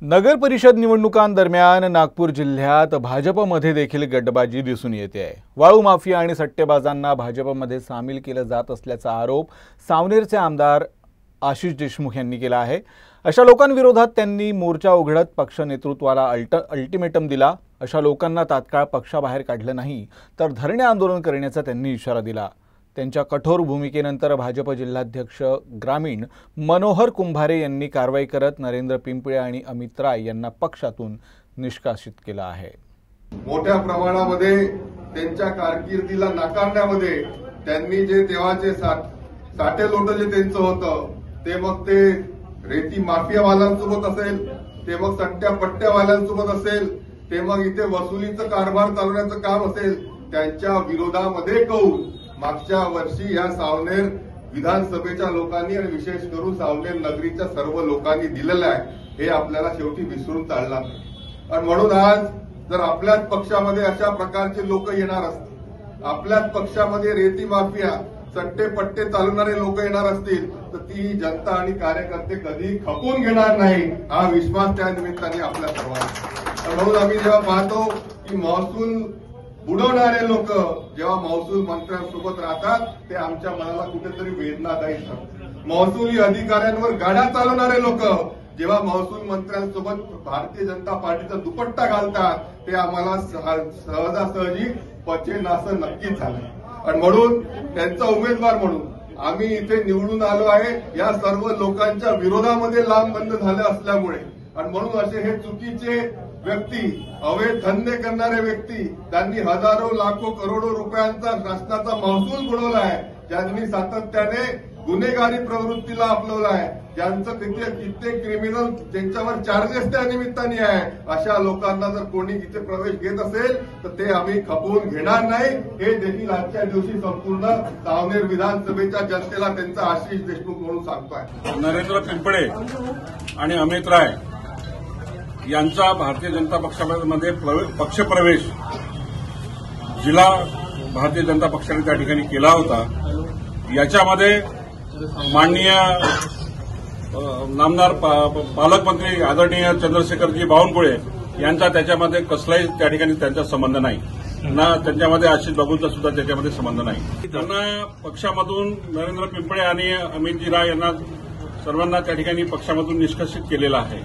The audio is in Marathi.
नगर परिषद निवडणुकांदरम्यान नागपूर जिल्ह्यात भाजपमध्ये देखील गटबाजी दिसून येते आहे। वाळू माफिया आणि सट्टेबाजांना भाजपमध्ये सामील केलं जात असल्याचा आरोप सावनेरचे आमदार आशिष देशमुख यांनी केला आहे। अशा लोकांविरोधात त्यांनी मोर्चा उघडत पक्ष नेतृत्वाला अल्टिमेटम दिला। अशा लोकांना तात्काळ पक्षाबाहेर काढलं नाही तर धरणे आंदोलन करण्याचा त्यांनी इशारा दिला। त्यांच्या कठोर भूमिकेनंतर भाजप जिल्हाध्यक्ष ग्रामीण मनोहर कुंभारे यांनी कारवाई करत नरेंद्र पिंपळे आणि अमित राय यांना पक्षातून निष्कासित केलं आहे। मोठ्या प्रमाणामध्ये त्यांच्या कारकिर्दीला नाकारण्यामध्ये त्यांनी जे तेव्हाचे साठे लोट जे त्यांचं होतं ते मग ते रेती माफियावाल्यांसोबत असेल, ते मग सट्ट्या पट्ट्यावाल्यांसोबत असेल, ते मग इथे वसुलीचं कारभार चालवण्याचं काम असेल, त्यांच्या विरोधामध्ये कौल मागच्या वर्षी या सावनेर विधानसभेच्या लोकांनी आणि विशेष करून सावनेर नगरीच्या सर्व लोकांनी दिलेलं आहे। हे आपल्याला शेवटी विसरून चालणार नाही। आणि म्हणून आज जर आपल्याच पक्षामध्ये अशा प्रकारचे लोक येणार असतील, आपल्याच पक्षामध्ये रेती माफिया सट्टे पट्टे चालवणारे लोक येणार असतील तर ती जनता आणि कार्यकर्ते कधी खपून घेणार नाही, हा विश्वास त्या निमित्ताने आपल्या सर्वांना। म्हणून आम्ही जेव्हा पाहतो की महसूल बुडवणारे लोक जेव्हा महसूल मंत्र्यांसोबत राहतात ते आमच्या मनाला कुठेतरी वेदनादायी ठरतात। महसूली अधिकाऱ्यांवर गाड्या चालवणारे लोक जेव्हा महसूल मंत्र्यांसोबत भारतीय जनता पार्टीचा दुपट्टा घालतात ते आम्हाला सहजासहजी पचेन असं नक्कीच झालं। आणि म्हणून त्यांचा उमेदवार म्हणून आम्ही इथे निवडून आलो आहे या सर्व लोकांच्या विरोधामध्ये लांब बंद झाले असल्यामुळे। आणि म्हणून असे हे चुकीचे व्यक्ती, अवैध धंदे करणारे व्यक्ती, त्यांनी हजारो लाखो करोडो रुपयांचा शासनाचा महसूल बुडवला आहे, ज्यांनी सातत्याने गुन्हेगारी प्रवृत्तीला आपलवला आहे, ज्यांचं कित्येक क्रिमिनल त्यांच्यावर चार्जेस त्या निमित्ताने आहे, अशा लोकांना जर कोणी इथे प्रवेश घेत असेल तर ते आम्ही खपवून घेणार नाही। हे देखील आजच्या दिवशी संपूर्ण सावनेर विधानसभेच्या जनतेला त्यांचा आशिष देशमुख म्हणून सांगतोय। नरेंद्र पिंपळे आणि अमित राय यांचा भारतीय जनता पक्षामध्ये पक्षप्रवेश जिल्हा भारतीय जनता पक्षाने त्या ठिकाणी केला होता। याच्यामध्ये माननीय नामदार पालकमंत्री आदरणीय चंद्रशेखरजी बावनकुळे यांचा त्याच्यामध्ये कसलाही त्या ठिकाणी त्यांचा संबंध नाही, ना त्यांच्यामध्ये आशिष बाबूंचा सुद्धा त्याच्यामध्ये संबंध नाही। त्यांना पक्षामधून नरेंद्र पिंपळे आणि अमितजी राय यांना सर्वांना त्या ठिकाणी पक्षामधून निष्कासित केलेलं आहे।